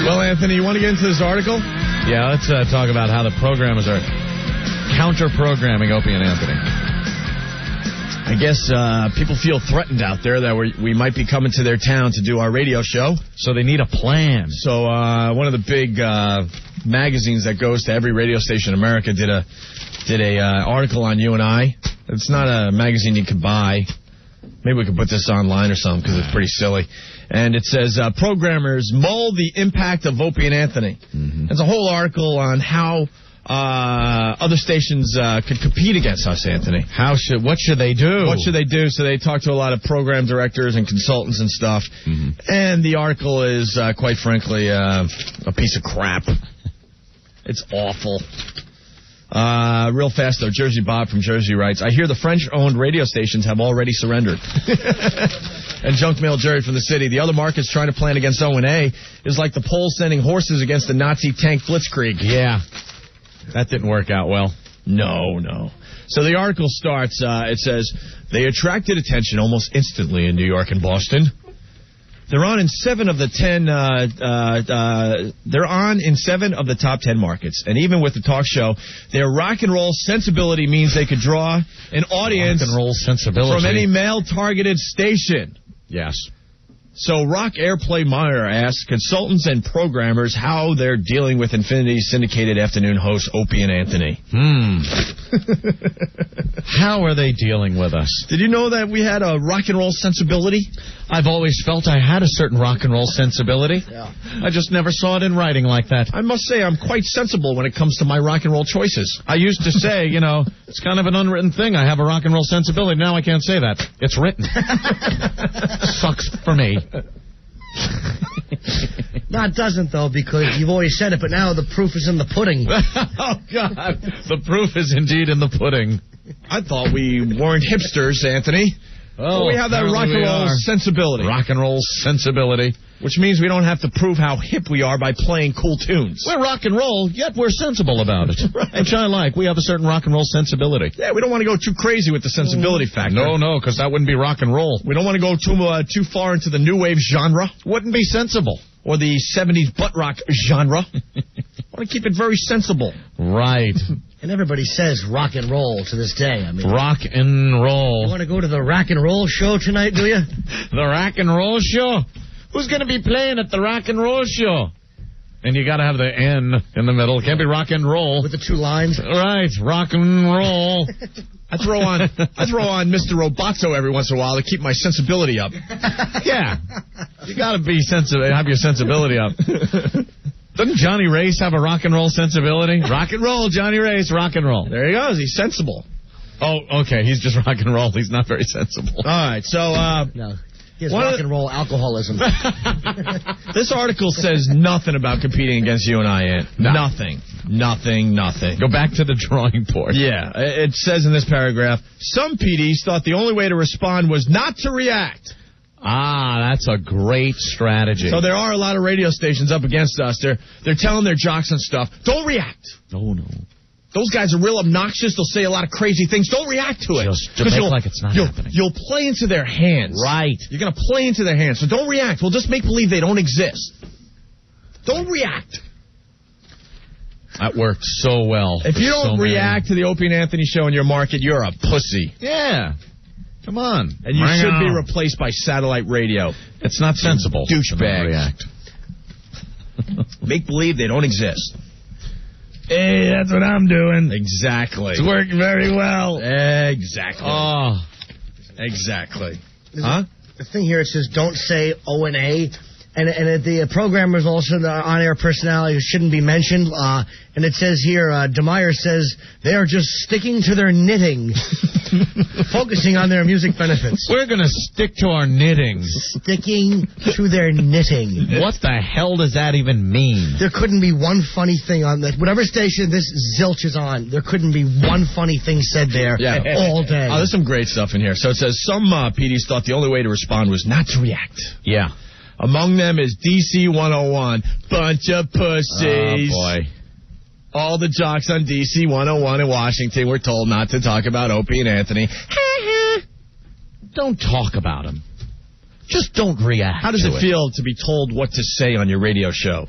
Well, Anthony, you want to get into this article? Yeah, let's talk about how the programmers are counter-programming Opie and Anthony. I guess people feel threatened out there that we might be coming to their town to do our radio show. So they need a plan. So one of the big magazines that goes to every radio station in America did a article on you and I. It's not a magazine you could buy. Maybe we could put this online or something because it's pretty silly. And it says, programmers mull the impact of Opie and Anthony. Mm-hmm. There's a whole article on how other stations could compete against us, Anthony. What should they do? What should they do? So they talk to a lot of program directors and consultants and stuff. Mm-hmm. And the article is, quite frankly, a piece of crap. It's awful. Real fast, though, Jersey Bob from Jersey writes, I hear the French-owned radio stations have already surrendered. And Junk Mail Jerry from the city, the other markets trying to plan against O&A is like the Poles sending horses against the Nazi tank Blitzkrieg. Yeah, that didn't work out well. No. So the article starts, it says, they attracted attention almost instantly in New York and Boston. They're on in 7 of the 10. They're on in 7 of the top 10 markets, and even with the talk show, their rock and roll sensibility means they could draw an audience rock and roll sensibility from any male-targeted station. Yes. So Rock Airplay Monitor asks consultants and programmers how they're dealing with Infinity's syndicated afternoon hosts Opie and Anthony. How are they dealing with us? Did you know that we had a rock and roll sensibility? I've always felt I had a certain rock and roll sensibility. Yeah. I just never saw it in writing like that. I must say I'm quite sensible when it comes to my rock and roll choices. I used to say, it's kind of an unwritten thing. I have a rock and roll sensibility. Now I can't say that. It's written. Sucks for me. No, it doesn't, though, because you've always said it, but now the proof is in the pudding. Oh, God. The proof is indeed in the pudding. I thought we weren't hipsters, Anthony. Oh, we have that rock and roll sensibility. Rock and roll sensibility. Which means we don't have to prove how hip we are by playing cool tunes. We're rock and roll, yet we're sensible about it. Right. Which I like. We have a certain rock and roll sensibility. Yeah, we don't want to go too crazy with the sensibility factor. No, because that wouldn't be rock and roll. We don't want to go too far into the new wave genre. Wouldn't be sensible. Or the 70s butt rock genre. Want to keep it very sensible. Right. And everybody says rock and roll to this day. I mean, rock and roll. You want to go to the rock and roll show tonight, do you? The rock and roll show? Who's going to be playing at the rock and roll show? And you got to have the N in the middle. It can't be rock and roll. With the 2 lines? Right, rock and roll. I throw on Mr. Robazzo every once in a while to keep my sensibility up. Yeah. You got to be have your sensibility up. Doesn't Johnny Race have a rock and roll sensibility? Rock and roll, Johnny Race, rock and roll. There he goes. He's sensible. Oh, okay. He's just rock and roll. He's not very sensible. All right. So, no. He has rock and roll alcoholism. This article says nothing about competing against you and I, Ant. No. Nothing. Go back to the drawing board. Yeah. It says in this paragraph, some PDs thought the only way to respond was not to react. Ah, that's a great strategy. So there are a lot of radio stations up against us. They're telling their jocks and stuff, don't react. No. Those guys are real obnoxious. They'll say a lot of crazy things. Don't react to it. Just make like it's not happening. You'll play into their hands. Right. You're going to play into their hands. So don't react. We'll just make believe they don't exist. Don't react. That worked so well. If you don't react to the Opie and Anthony show in your market, you're a pussy. Yeah. Come on. And you should be replaced by satellite radio. It's not sensible. Douchebags. React. Make believe they don't exist. Hey, that's what I'm doing. Exactly. It's worked very well. Exactly. Oh. Exactly. The thing here, it says don't say O&A. And the programmers also, the on-air personalities shouldn't be mentioned. And it says here, DeMeyer says they are just sticking to their knitting, focusing on their music benefits. We're going to stick to our knitting. Sticking to their knitting. What the hell does that even mean? There couldn't be one funny thing on that. Whatever station this zilch is on, there couldn't be one funny thing said there all day. Oh, there's some great stuff in here. So it says some PDs thought the only way to respond was not to react. Yeah. Among them is DC 101. Bunch of pussies. Oh, boy. All the jocks on DC 101 in Washington were told not to talk about Opie and Anthony. Don't talk about them. Just don't react. How does it feel to be told what to say on your radio show?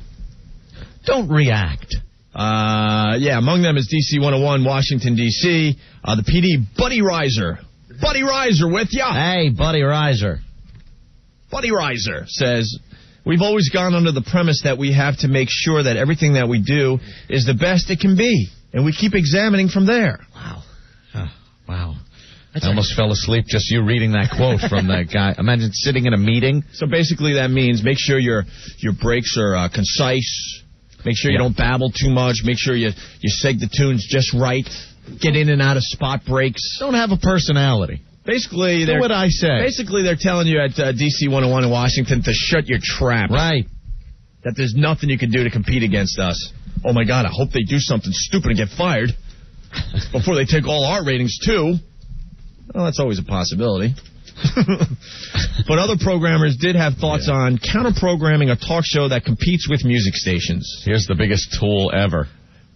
Don't react. Among them is DC 101, Washington, D.C., the PD, Buddy Reiser. Buddy Reiser with ya. Hey, Buddy Reiser. Buddy Reiser says, we've always gone under the premise that we have to make sure that everything that we do is the best it can be, and we keep examining from there. Wow. Wow. I almost fell asleep just you reading that quote from that guy. Imagine sitting in a meeting. So basically that means make sure your breaks are concise. Make sure you don't babble too much. Make sure you seg the tunes just right. Get in and out of spot breaks. Don't have a personality. Basically, do what I say. Basically, they're telling you at DC 101 in Washington to shut your trap. Right. That there's nothing you can do to compete against us. Oh, my God, I hope they do something stupid and get fired before they take all our ratings, too. Well, that's always a possibility. But other programmers did have thoughts on counter-programming a talk show that competes with music stations. Here's the biggest tool ever.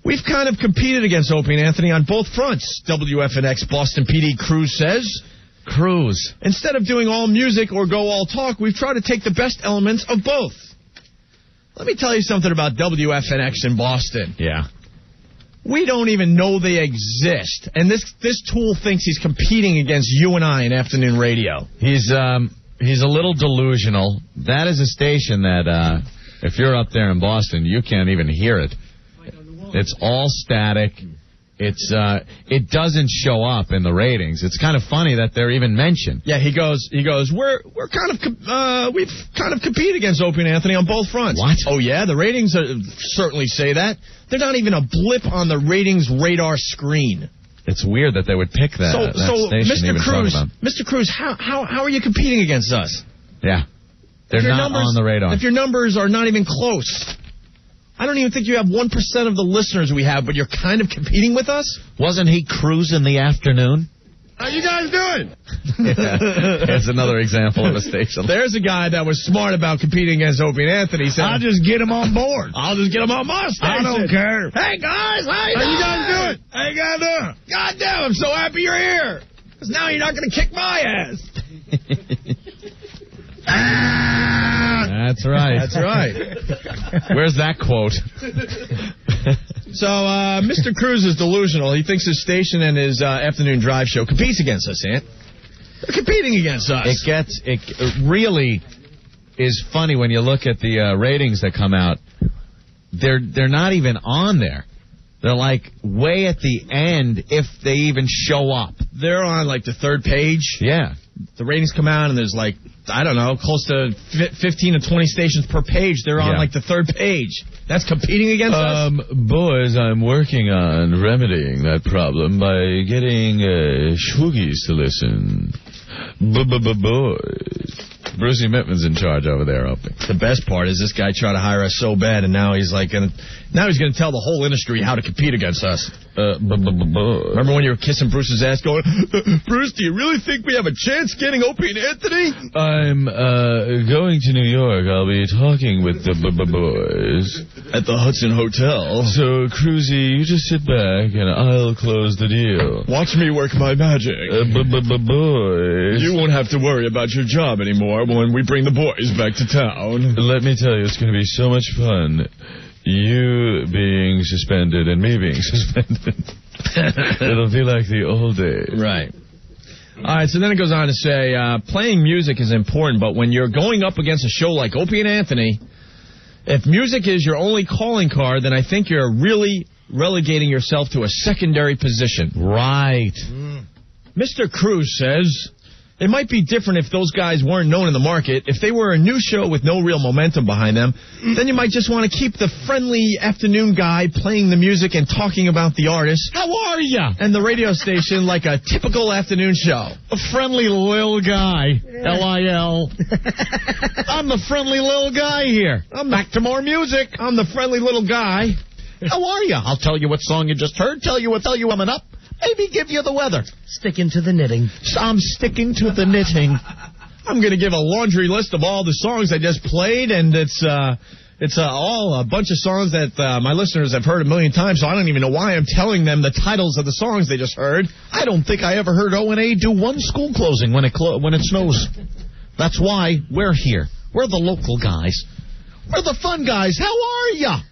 We've kind of competed against Opie and Anthony on both fronts, WFNX Boston PD Cruz says. Cruz. Instead of doing all music or go all talk, we've tried to take the best elements of both. Let me tell you something about WFNX in Boston. Yeah. We don't even know they exist. And this tool thinks he's competing against you and I in afternoon radio. He's a little delusional. That is a station that, if you're up there in Boston, you can't even hear it. It's all static. It doesn't show up in the ratings. It's kind of funny that they're even mentioned. Yeah, he goes. We've kind of competed against Opie and Anthony on both fronts. What? Oh yeah, the ratings certainly say that. They're not even a blip on the ratings radar screen. It's weird that they would pick that. So station Mr. Cruz, how are you competing against us? Yeah, they're not on the radar. If your numbers are not even close. I don't even think you have 1% of the listeners we have, but you're kind of competing with us? Wasn't he Cruz in the afternoon? How you guys doing? Here's another example of a station. There's a guy that was smart about competing against Opie and Anthony. Said, I'll just get him on board. I'll just get him on my station. I don't care. Hey, guys, how you guys doing? How you guys doing? God damn, I'm so happy you're here. Because now you're not going to kick my ass. That's right. That's right. Where's that quote? So, Mr. Cruz is delusional. He thinks his station and his afternoon drive show competes against us, Ant. They're competing against us. It really is funny when you look at the ratings that come out. They're not even on there. They're like way at the end if they even show up. They're on like the third page. Yeah. The ratings come out and there's like, I don't know, close to 15 to 20 stations per page. They're on like the third page. That's competing against us? Boys, I'm working on remedying that problem by getting Schwoogies to listen. Boys. Brucey Mittman's in charge over there, Opie. The best part is this guy tried to hire us so bad, and now he's gonna tell the whole industry how to compete against us. Remember when you were kissing Bruce's ass going, Bruce, do you really think we have a chance getting Opie and Anthony? I'm going to New York. I'll be talking with the boys. At the Hudson Hotel. So, Cruzy, you just sit back and I'll close the deal. Watch me work my magic. Boys. You won't have to worry about your job anymore when we bring the boys back to town. Let me tell you, it's going to be so much fun. You being suspended and me being suspended. It'll be like the old days. Right. All right, so then it goes on to say, playing music is important, but when you're going up against a show like Opie and Anthony, if music is your only calling card, then I think you're really relegating yourself to a secondary position. Right. Mr. Cruz says, it might be different if those guys weren't known in the market. If they were a new show with no real momentum behind them, then you might just want to keep the friendly afternoon guy playing the music and talking about the artist. How are ya? And the radio station like a typical afternoon show. A friendly little guy. L-I-L. I'm the friendly little guy here. I'm back to more music. I'm the friendly little guy. How are ya? I'll tell you what song you just heard. Tell you coming up. Maybe give you the weather. Sticking to the knitting. I'm sticking to the knitting. I'm going to give a laundry list of all the songs I just played, and it's all a bunch of songs that my listeners have heard a million times, so I don't even know why I'm telling them the titles of the songs they just heard. I don't think I ever heard O&A do one school closing when it snows. That's why we're here. We're the local guys. We're the fun guys. How are ya?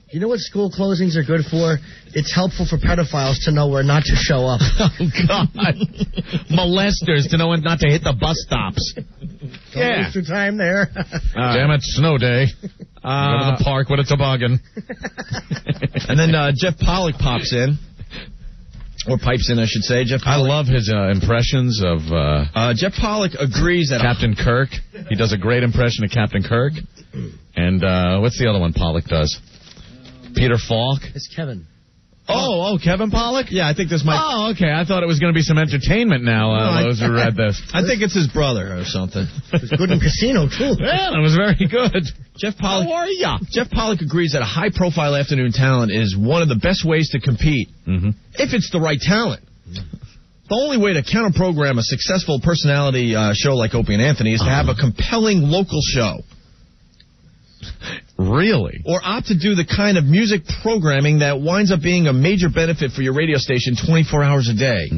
You know what school closings are good for? It's helpful for pedophiles to know where not to show up. Oh, God. Molesters to know when not to hit the bus stops. Don't waste your time there. Damn it, snow day. Go to the park with a toboggan. And then Jeff Pollock pops in. Or pipes in, I should say. Jeff Pollock. I love his impressions of... Jeff Pollock agrees that... Captain Kirk. He does a great impression of Captain Kirk. And what's the other one Pollock does? Peter Falk? It's Kevin. Oh, Kevin Pollock? Yeah, I think this might... Oh, okay. I thought it was going to be some entertainment now, those who read this. I think it's his brother or something. It's good in Casino, too. Yeah, it was very good. Jeff Pollock, how are ya? Jeff Pollock agrees that a high-profile afternoon talent is one of the best ways to compete, if it's the right talent. The only way to counter-program a successful personality show like Opie and Anthony is to have a compelling local show. Really? Or opt to do the kind of music programming that winds up being a major benefit for your radio station 24 hours a day.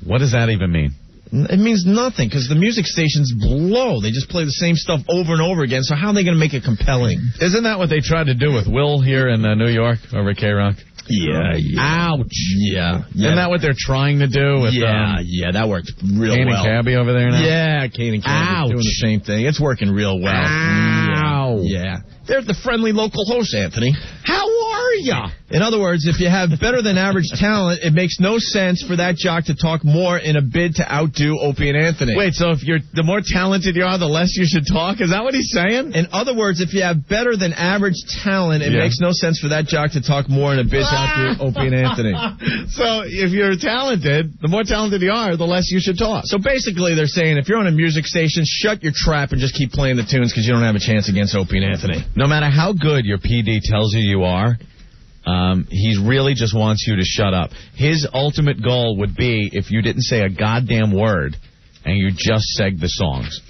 What does that even mean? It means nothing, because the music stations blow. They just play the same stuff over and over again, so how are they going to make it compelling? Isn't that what they tried to do with Will here in New York over at K-Rock? Yeah. Ouch. Yeah. Isn't that what they're trying to do with that worked real Kane well. and Cabby over there now? Yeah, Kane and Cabby doing the same thing. It's working real well. Ow. Yeah. They're the friendly local hosts, Anthony. How are ya? In other words, if you have better than average talent, it makes no sense for that jock to talk more in a bid to outdo Opie and Anthony. Wait, so if the more talented you are, the less you should talk? Is that what he's saying? In other words, if you have better than average talent, it makes no sense for that jock to talk more in a bid to outdo Opie and Anthony. So if you're talented, the more talented you are, the less you should talk. So basically, they're saying if you're on a music station, shut your trap and just keep playing the tunes because you don't have a chance against Opie and Anthony. No matter how good your PD tells you are, he really just wants you to shut up. His ultimate goal would be if you didn't say a goddamn word and you just sang the songs.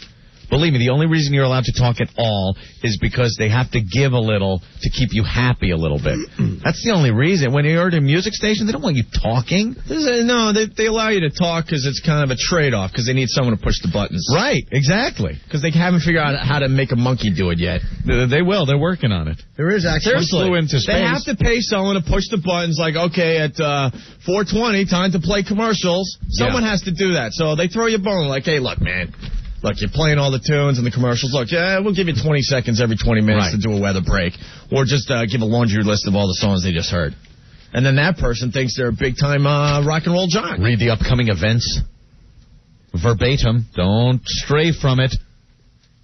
Believe me, the only reason you're allowed to talk at all is because they have to give a little to keep you happy a little bit. That's the only reason. When you're at a music station, they don't want you talking. No, they allow you to talk because it's kind of a trade-off because they need someone to push the buttons. Right, exactly. Because they haven't figured out how to make a monkey do it yet. They will. They're working on it. There is actually... Flew into space. They have to pay someone to push the buttons like, okay, at 4:20, time to play commercials. Someone has to do that. So they throw you a bone like, hey, look, man. Look, you're playing all the tunes and the commercials. Look, we'll give you 20 seconds every 20 minutes to do a weather break. Or just give a laundry list of all the songs they just heard. And then that person thinks they're a big-time rock and roll jock. Read the upcoming events verbatim. Don't stray from it.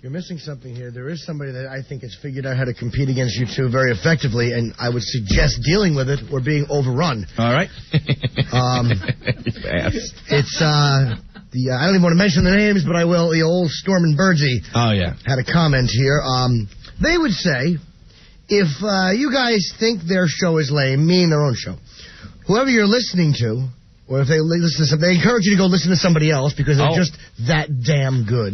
You're missing something here. There is somebody that I think has figured out how to compete against you two very effectively, and I would suggest dealing with it or being overrun. All right. It's... I don't even want to mention the names, but I will. The old Storm and Birdsey had a comment here. They would say, if you guys think their show is lame, meaning their own show, whoever you're listening to, or if they listen to something, they encourage you to go listen to somebody else because they're just that damn good.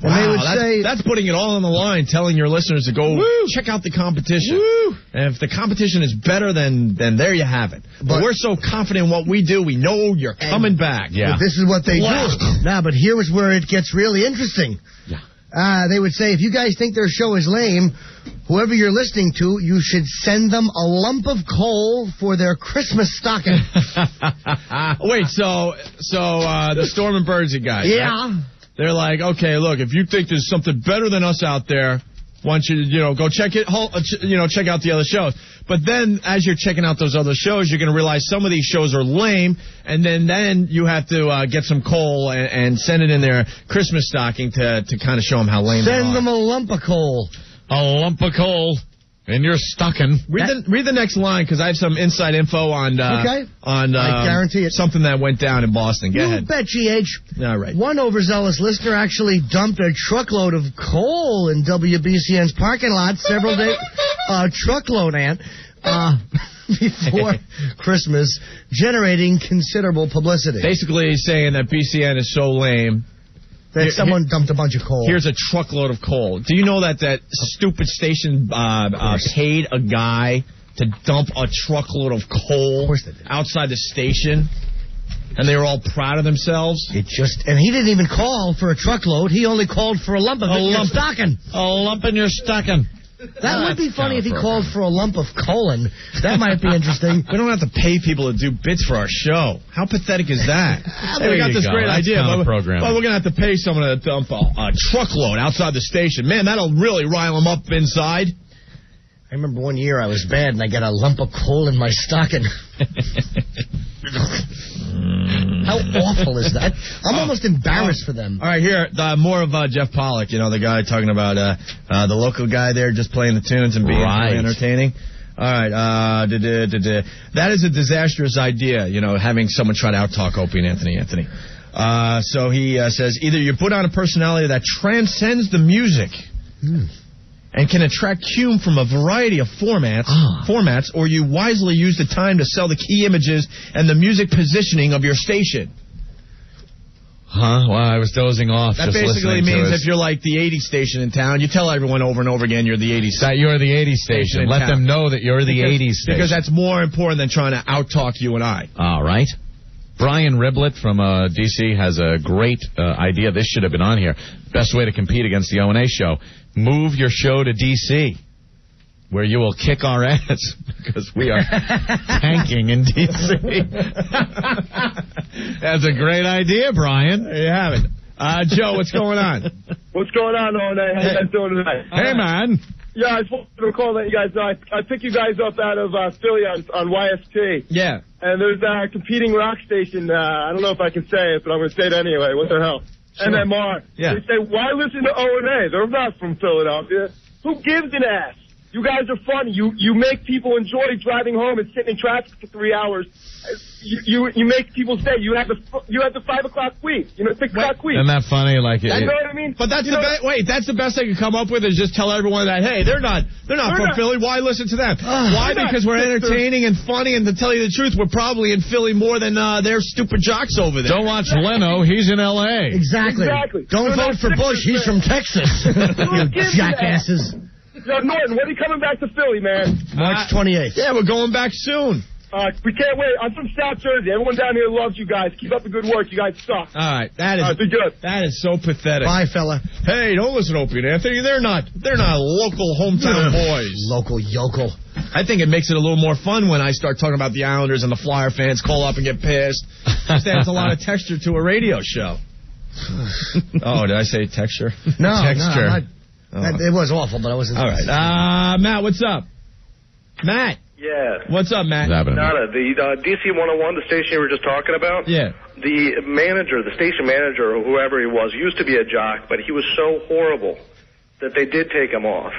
And they would say... That's putting it all on the line, telling your listeners to go check out the competition. And if the competition is better, then there you have it. But we're so confident in what we do, we know you're coming back. Yeah. But this is what they do. Now, but here is where it gets really interesting. Yeah. They would say, if you guys think their show is lame, whoever you're listening to, you should send them a lump of coal for their Christmas stocking. Wait, so the Storm and Birdsey guys. Yeah. Right? They're like, okay, look, if you think there's something better than us out there, why don't you, go check it, check out the other shows. But then, as you're checking out those other shows, you're going to realize some of these shows are lame, and then you have to get some coal and send it in their Christmas stocking to kind of show them how lame they are. Send them a lump of coal. A lump of coal. In your stocking. Read the next line, because I have some inside info on I guarantee it. Something that went down in Boston. Go ahead. You bet, GH. All right. One overzealous listener actually dumped a truckload of coal in WBCN's parking lot several days. Truckload, Ant. Before Christmas, generating considerable publicity. Basically, he's saying that BCN is so lame. That someone dumped a bunch of coal. Here's a truckload of coal. Do you know that stupid station paid a guy to dump a truckload of coal outside the station? And they were all proud of themselves? And he didn't even call for a truckload. He only called for a lump of it in your stocking. A lump in your stocking. That would be funny if he called for a lump of colon. That might be interesting. We don't have to pay people to do bits for our show. How pathetic is that? Hey, we got this great idea, but we're going to have to pay someone to dump a truckload outside the station. Man, that'll really rile them up inside. I remember one year I was bad and I got a lump of coal in my stocking. How awful is that? I'm almost embarrassed for them. All right, here, more of Jeff Pollock, the guy talking about the local guy there just playing the tunes and being really entertaining. All right, that is a disastrous idea, having someone try to out-talk Opie and Anthony. So he says, either you put on a personality that transcends the music and can attract cume from a variety of formats, or you wisely use the time to sell the key images and the music positioning of your station. Well, I was dozing off. That basically means if you're like the 80s station in town, you tell everyone over and over again you're the 80s station. That you're the 80s station. Let them know that you're the 80s station. Because that's more important than trying to out-talk you and I. All right. Brian Riblett from D.C. has a great idea. This should have been on here. Best way to compete against the O&A show. Move your show to D.C., where you will kick our ass because we are tanking in D.C. That's a great idea, Brian. There you have it. Joe, what's going on? What's going on, O&A? How you guys doing tonight? Hey, man. Yeah, I just wanted to call that you guys know. I picked you guys up out of Philly on YST. Yeah. And there's a competing rock station. I don't know if I can say it, but I'm going to say it anyway. What the hell? Sure. NMR. Yeah. They say, why listen to O&A? They're not from Philadelphia. Who gives an ass? You guys are funny. You make people enjoy driving home and sitting in traffic for 3 hours. You make people stay. You have the 5 o'clock week. 6 o'clock week. Isn't that funny? Like, you know what I mean? But that's that's the best they can come up with is just tell everyone that, hey, they're not from Philly. Why listen to them? Why? Because we're entertaining and funny, and to tell you the truth, we're probably in Philly more than their stupid jocks over there. Don't watch Leno. He's in L.A. Exactly. Don't vote for Bush. He's from Texas. You jackasses. Yo, Norton, when are you coming back to Philly, man? March 28th. Yeah, we're going back soon. We can't wait. I'm from South Jersey. Everyone down here loves you guys. Keep up the good work. You guys suck. All right, be good. That is so pathetic. Bye, fella. Hey, don't listen to Opie and Anthony. They're not local hometown boys. Local yokel. I think it makes it a little more fun when I start talking about the Islanders and the Flyer fans call up and get pissed. Just adds a lot of texture to a radio show. Oh, did I say texture? No, texture. It was awful, but I wasn't. All right. Matt, what's up? Matt. Yeah. What's up, Matt? Nada. The DC 101, the station you were just talking about. Yeah. The manager, the station manager, or whoever he was, used to be a jock, but he was so horrible that they did take him off.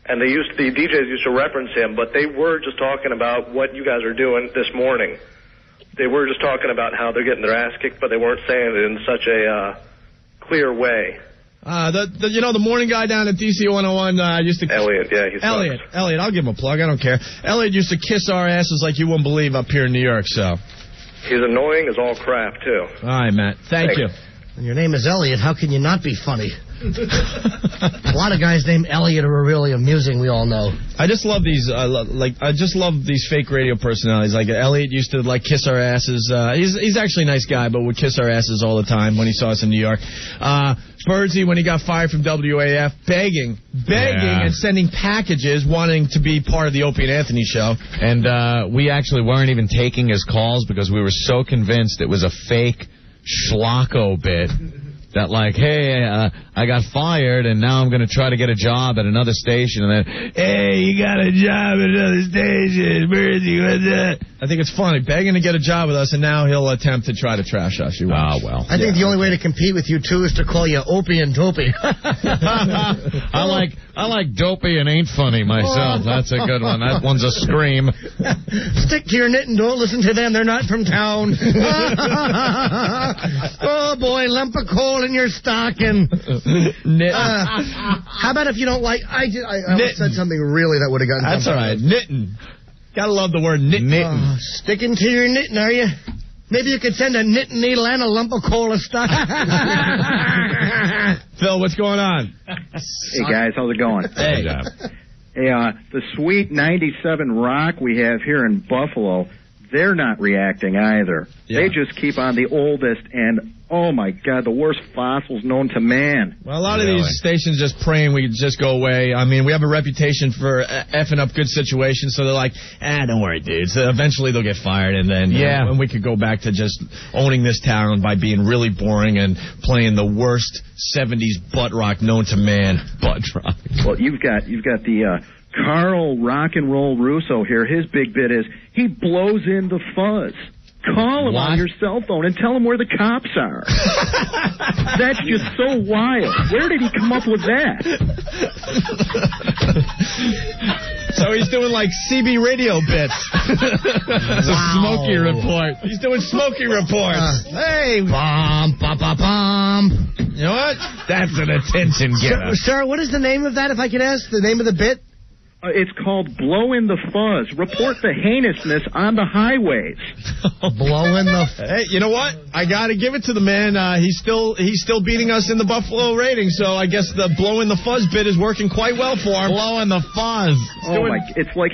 And the DJs used to reference him, but they were just talking about what you guys are doing this morning. They were just talking about how they're getting their ass kicked, but they weren't saying it in such a clear way. The morning guy down at DC 101 used to... Elliot, yeah, he's Elliot, I'll give him a plug. I don't care. Elliot used to kiss our asses like you wouldn't believe up here in New York, so... He's annoying as all crap, too. All right, Matt. Thank you. When your name is Elliot, how can you not be funny? A lot of guys named Elliot are really amusing, we all know. I just love these, I just love these fake radio personalities. Like, Elliot used to, kiss our asses. He's actually a nice guy, but would kiss our asses all the time when he saw us in New York. Birdsey, when he got fired from WAF, begging and sending packages wanting to be part of the Opie and Anthony show. And we actually weren't even taking his calls because we were so convinced it was a fake schlocko bit. That hey, I got fired, and now I'm going to try to get a job at another station. And then, hey, you got a job at another station, Birdsey, what's that? I think it's funny, begging to get a job with us, and now he'll attempt to try to trash us. Well. I think the only way to compete with you, too, is to call you Opie and Dopey. I like Dopey and Ain't Funny myself. That's a good one. That one's a scream. Stick to your knitting. Don't listen to them. They're not from town. Oh, boy, lump of coal in your stocking. How about if you don't like... I said something really that would have gotten... That's all right. Knitting. Gotta love the word knitting. Sticking to your knitting, are you? Maybe you could send a knitting needle and a lump of coal of stock. Phil, what's going on? Hey, guys. How's it going? Hey. Hey, the sweet 97 rock we have here in Buffalo, they're not reacting either. Yeah. They just keep on the oldest and Oh, my God, the worst fossils known to man. Well, a lot of these stations just praying we could just go away. I mean, we have a reputation for effing up good situations, so they're like, don't worry, dude. So eventually they'll get fired, and then and we could go back to just owning this town by being really boring and playing the worst 70s butt rock known to man. Butt rock. Well, you've got the Carl Rock and Roll Russo here. His big bit is he blows in the fuzz. Call him on your cell phone and tell him where the cops are. That's just so wild. Where did he come up with that? So he's doing like CB radio bits. It's a Smokey report. He's doing Smokey reports. Hey, bomb, bum, bum, bum. You know what? That's an attention getter. Sir, what is the name of that, if I could ask? The name of the bit? It's called Blow in the Fuzz. Report the heinousness on the highways. Blow in the... Hey, you know what? I got to give it to the man. He's still beating us in the Buffalo ratings, so I guess the Blow in the Fuzz bit is working quite well for him. Blow in the fuzz. It's like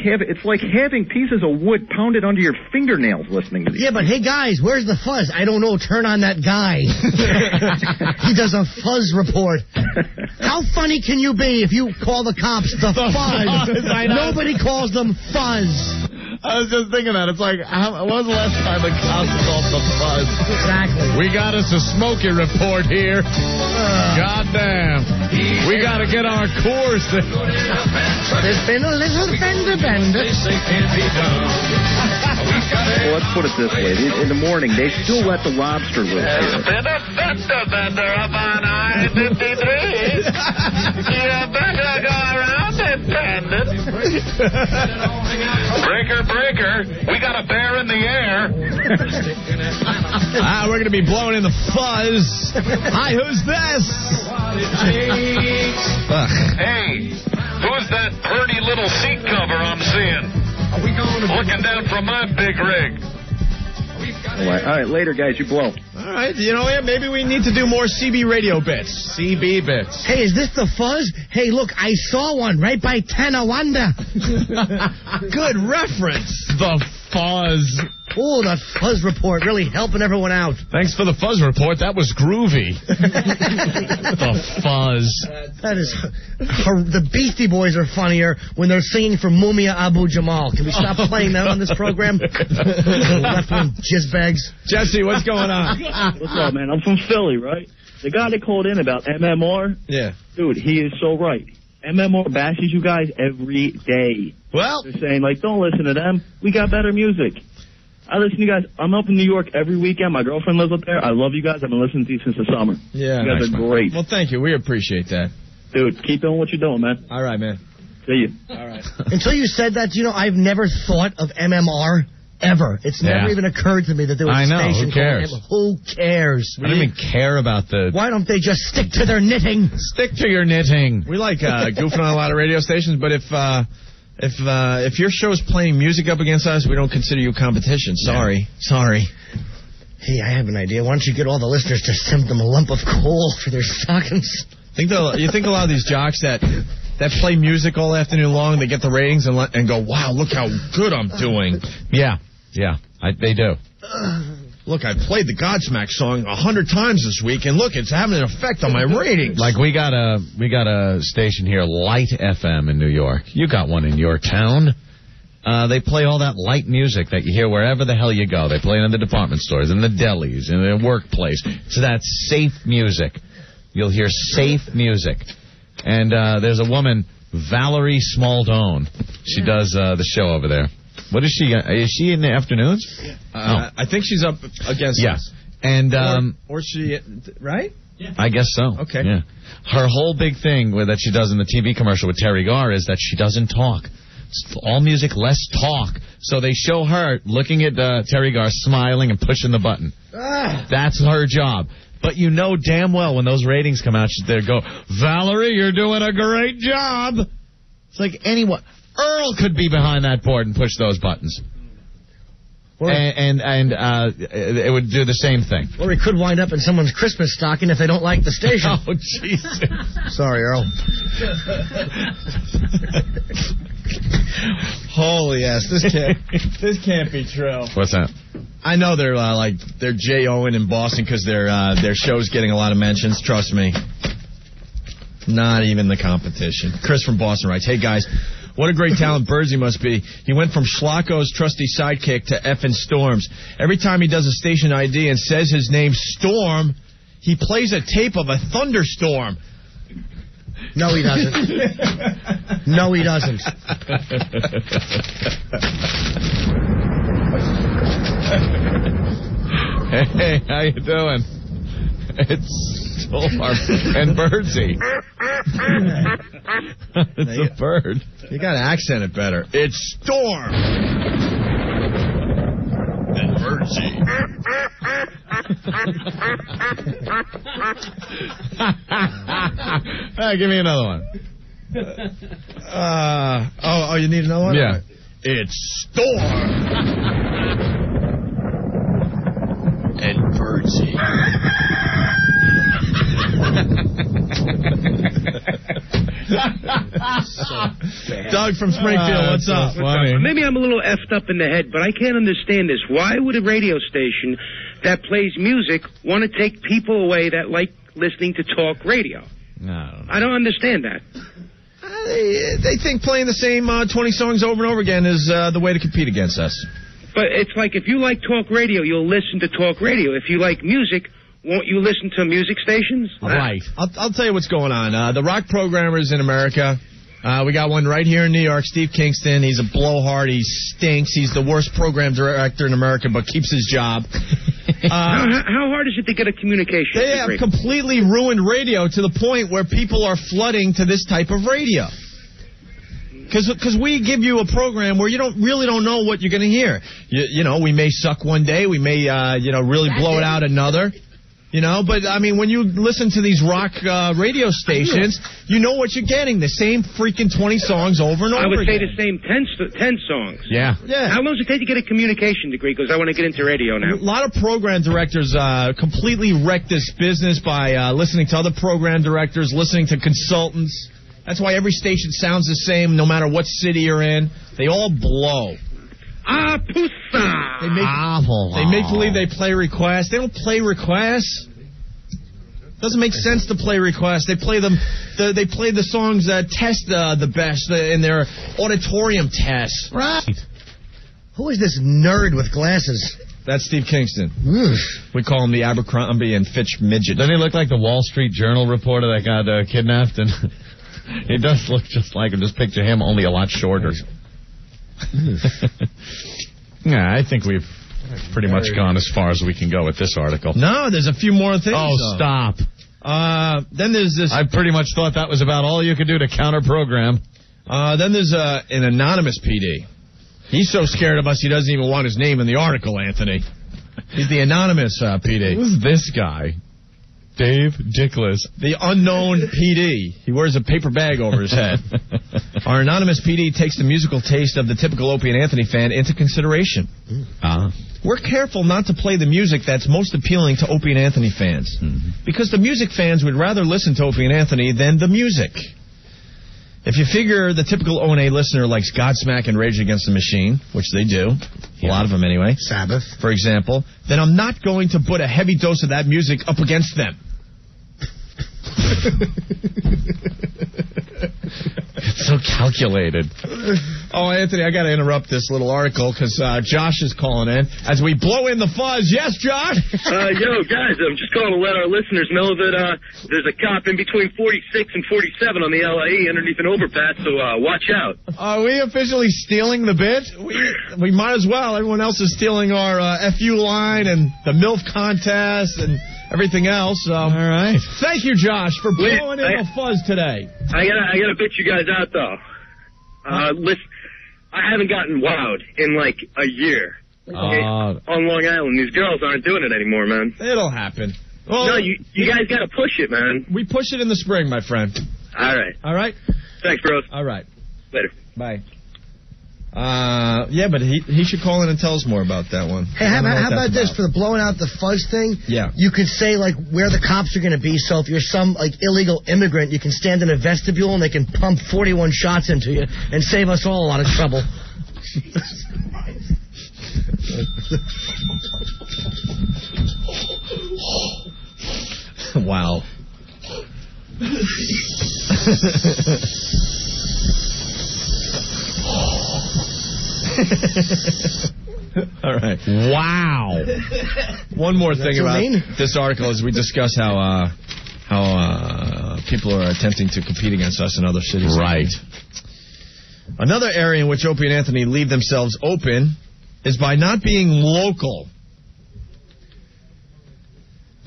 having pieces of wood pounded under your fingernails listening to these. Yeah, but hey, guys, where's the fuzz? I don't know. Turn on that guy. He does a fuzz report. How funny can you be if you call the cops the fuzz? Nobody calls them fuzz. I was just thinking that. It's like, when was the last time the cops called the fuzz? Exactly. We got us a Smokey report here. Goddamn. We got to get our course. There's been a little fender bender. Well, let's put it this way. In the morning, they still let the lobster live here. There's been a fender bender up on I-53. You better go around and bend it. Breaker, breaker. We got a bear in the air. We're going to be blowing in the fuzz. Hi, who's this? Hey, who's that pretty little seat cover I'm seeing? Looking down from my big rig. All right, later, guys. You blow. All right, you know, maybe we need to do more CB radio bits. CB bits. Hey, is this the fuzz? Hey, look, I saw one right by Tonawanda. Good reference. The fuzz. Oh, that fuzz report really helping everyone out. Thanks for the fuzz report. That was groovy. The fuzz. That is... The Beastie Boys are funnier when they're singing for Mumia Abu Jamal. Can we stop playing that on this program? Left-wing jizzbags. Jesse, what's going on? What's up, man? I'm from Philly, right? The guy that called in about MMR, dude, he is so right. MMR bashes you guys every day. Well, they're saying, like, don't listen to them. We got better music. I listen to you guys. I'm up in New York every weekend. My girlfriend lives up there. I love you guys. I've been listening to you since the summer. Yeah. You guys are great. Well, thank you. We appreciate that. Dude, keep doing what you're doing, man. All right, man. See you. All right. Until you said that, you know, I've never thought of MMR ever. It's never even occurred to me that there was a station. Who cares? Who cares? I don't even care about the... Why don't they just stick to their knitting? Stick to your knitting. We like goofing on a lot of radio stations, but if your show's playing music up against us, we don't consider you competition. Sorry. Hey, I have an idea. Why don't you get all the listeners to send them a lump of coal for their stockings? You think a lot of these jocks that play music all afternoon long, they get the ratings and go, wow, look how good I'm doing. Yeah, they do. Look, I played the Godsmack song 100 times this week, and look, it's having an effect on my ratings. Like we got a station here, Light FM in New York. You got one in your town. They play all that light music that you hear wherever the hell you go. They play it in the department stores, in the delis, in the workplace. So that's safe music. You'll hear safe music. And there's a woman, Valerie Smaldone. She does the show over there. What is she? Is she in the afternoons? I think she's up against us. And or she, right? Yeah. I guess so. Okay. Yeah. Her whole big thing that she does in the TV commercial with Terry Garr is that she doesn't talk. It's all music, less talk. So they show her looking at Terry Garr, smiling and pushing the button. That's her job. But you know damn well when those ratings come out, they go, Valerie, you're doing a great job. It's like anyone. Earl could be behind that board and push those buttons. And it would do the same thing. Or it could wind up in someone's Christmas stocking if they don't like the station. Oh, Jesus. Sorry, Earl. Holy ass, this can't be true. What's that? I know they're J. Owen in Boston because their show's getting a lot of mentions. Trust me. Not even the competition. Chris from Boston writes, hey, guys, what a great talent Birdsey must be. He went from Schlocko's trusty sidekick to effing Storms. Every time he does a station ID and says his name, Storm, he plays a tape of a thunderstorm. No, he doesn't. No, he doesn't. Hey, how you doing? It's Storm and Birdsey. It's a bird. You got to accent it better. It's Storm and Birdsey. Give me another one. Oh, you need another one? Yeah. It's Storm and Birdsey. Doug from Springfield, what's up? Funny. Maybe I'm a little effed up in the head, but I can't understand this. Why would a radio station that plays music want to take people away that like listening to talk radio? No. I don't understand that. They think playing the same 20 songs over and over again is the way to compete against us. But it's like if you like talk radio, you'll listen to talk radio. If you like music, won't you listen to music stations? Right. I'll tell you what's going on. The rock programmers in America, we got one right here in New York, Steve Kingston. He's a blowhard. He stinks. He's the worst program director in America, but keeps his job. How hard is it to get a communication? They have completely ruined radio to the point where people are flooding to this type of radio. Because we give you a program where you really don't know what you're going to hear. You know, we may suck one day. We may, really blow it out another. You know, but, I mean, when you listen to these rock radio stations, you know what you're getting. The same freaking 20 songs over and over again. I would say the same 10 songs. Yeah. How long does it take to get a communication degree? Because I want to get into radio now. A lot of program directors completely wreck this business by listening to other program directors, listening to consultants. That's why every station sounds the same no matter what city you're in. They all blow. Pussa! They make believe they play requests. They don't play requests. Doesn't make sense to play requests. They play them. They play the songs that test the best in their auditorium tests. Right. Who is this nerd with glasses? That's Steve Kingston. We call him the Abercrombie and Fitch midget. Doesn't he look like the Wall Street Journal reporter that got kidnapped? And he does look just like him. Just picture him, only a lot shorter. Yeah, I think we've pretty much gone as far as we can go with this article. No, there's a few more things. Oh, stop. Then there's this. I pretty much thought that was about all you could do to counter-program. Then there's an anonymous PD. He's so scared of us he doesn't even want his name in the article, Anthony. He's the anonymous PD. Who's this guy? Dave Dickless. The unknown PD. He wears a paper bag over his head. Our anonymous PD takes the musical taste of the typical Opie and Anthony fan into consideration. We're careful not to play the music that's most appealing to Opie and Anthony fans. Because the music fans would rather listen to Opie and Anthony than the music. If you figure the typical O&A listener likes Godsmack and Rage Against the Machine, which they do, a lot of them anyway, Sabbath, for example, then I'm not going to put a heavy dose of that music up against them. It's so calculated. Oh, Anthony, I got to interrupt this little article because Josh is calling in as we blow in the fuzz. Yes, Josh? Yo, guys, I'm just calling to let our listeners know that there's a cop in between 46 and 47 on the LIE underneath an overpass, so watch out. Are we officially stealing the bit? We might as well. Everyone else is stealing our FU line and the MILF contest and everything else. All right. Thank you, Josh, for blowing in the fuzz today. I gotta bitch you guys out, though. Listen, I haven't gotten wowed in like a year. On Long Island, these girls aren't doing it anymore, man. It'll happen. Well, no, you guys gotta push it, man. We push it in the spring, my friend. All right. All right? Thanks, bros. All right. Later. Bye. Yeah, but he should call in and tell us more about that one. Hey, how about this for the blowing out the fuzz thing? Yeah. You could say, like, where the cops are going to be, so if you're some, like, illegal immigrant, you can stand in a vestibule and they can pump 41 shots into you and save us all a lot of trouble. Wow. All right. Wow. One more thing about this article is we discuss how people are attempting to compete against us in other cities. Right. Another area in which Opie and Anthony leave themselves open is by not being local.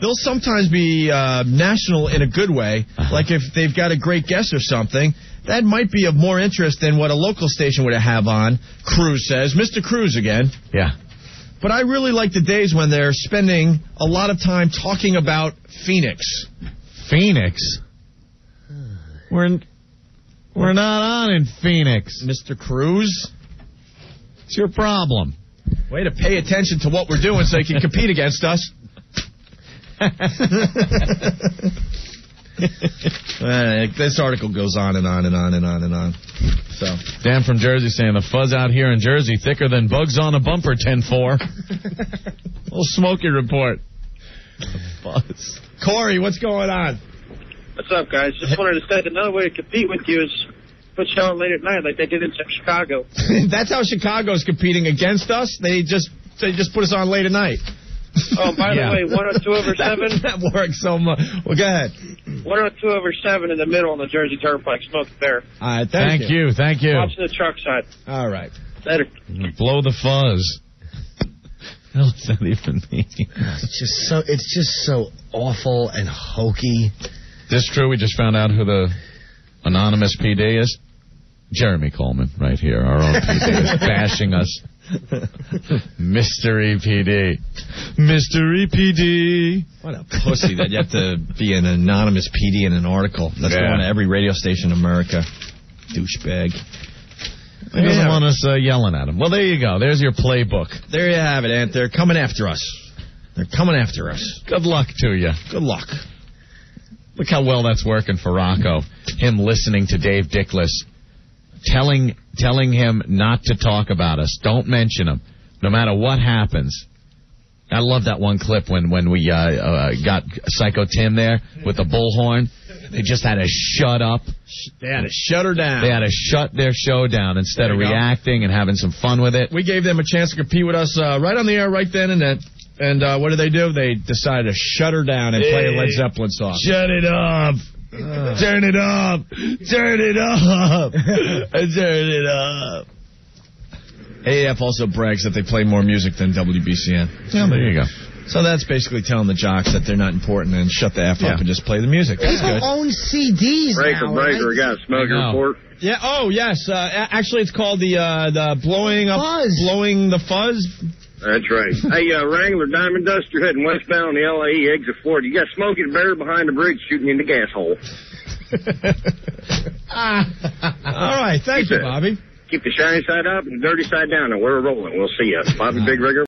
They'll sometimes be national in a good way, like if they've got a great guest or something. That might be of more interest than what a local station would have on. Cruz says. Mr. Cruz again. Yeah. But I really like the days when they're spending a lot of time talking about Phoenix. Phoenix? We're not on in Phoenix. Mr. Cruz? What's your problem? Way to pay attention to what we're doing so you can compete against us. This article goes on and on and on and on and on. So Dan from Jersey saying the fuzz out here in Jersey thicker than bugs on a bumper. 10-4. Little smoky report. Fuzz. Corey, what's going on? What's up, guys? Just wanted to say another way to compete with you is put you on late at night like they did in Chicago. That's how Chicago's competing against us. They just put us on late at night. Oh, by the way, 102 over 7. That works so much. Well, go ahead. 102 over 7 in the middle on the Jersey Turnpike. Smoke there. All right, thank you. Thank you. Watching the truck side. All right. Later. Blow the fuzz. What does that even mean? It's just so awful and hokey. This true? We just found out who the anonymous PD is. Jeremy Coleman, right here, our own PD, is bashing us. Mystery PD. Mystery PD. What a pussy that you have to be an anonymous PD in an article. That's going to every radio station in America. Douchebag. He doesn't want us yelling at him. Well, there you go. There's your playbook. There you have it, Ant. They're coming after us. They're coming after us. Good luck to you. Good luck. Look how well that's working for Rocco. Him listening to Dave Dickless. Telling him not to talk about us. Don't mention him, no matter what happens. I love that one clip when we got Psycho Tim there with the bullhorn. They just had to shut up. They had to shut her down. They had to shut their show down instead of reacting and having some fun with it. We gave them a chance to compete with us right on the air right then and then. And what did? They decided to shut her down and play a Led Zeppelin song. Shut it up. Turn it up. Turn it up. Turn it up. AAF also brags that they play more music than WBCN. Yeah, there you go. So that's basically telling the jocks that they're not important and shut the F up and just play the music. That's good. Own CDs Breaker, we got a smoker report. Yeah. Oh, yes. Actually, it's called the blowing the fuzz. That's right. Hey, Wrangler Diamond Duster heading westbound on the LAE exit 40. You got Smokey the Bear behind the bridge shooting in the gas hole. All right. Thank you, Bobby. Keep the shiny side up and the dirty side down, and we're rolling. We'll see you. Bobby Big Rigger.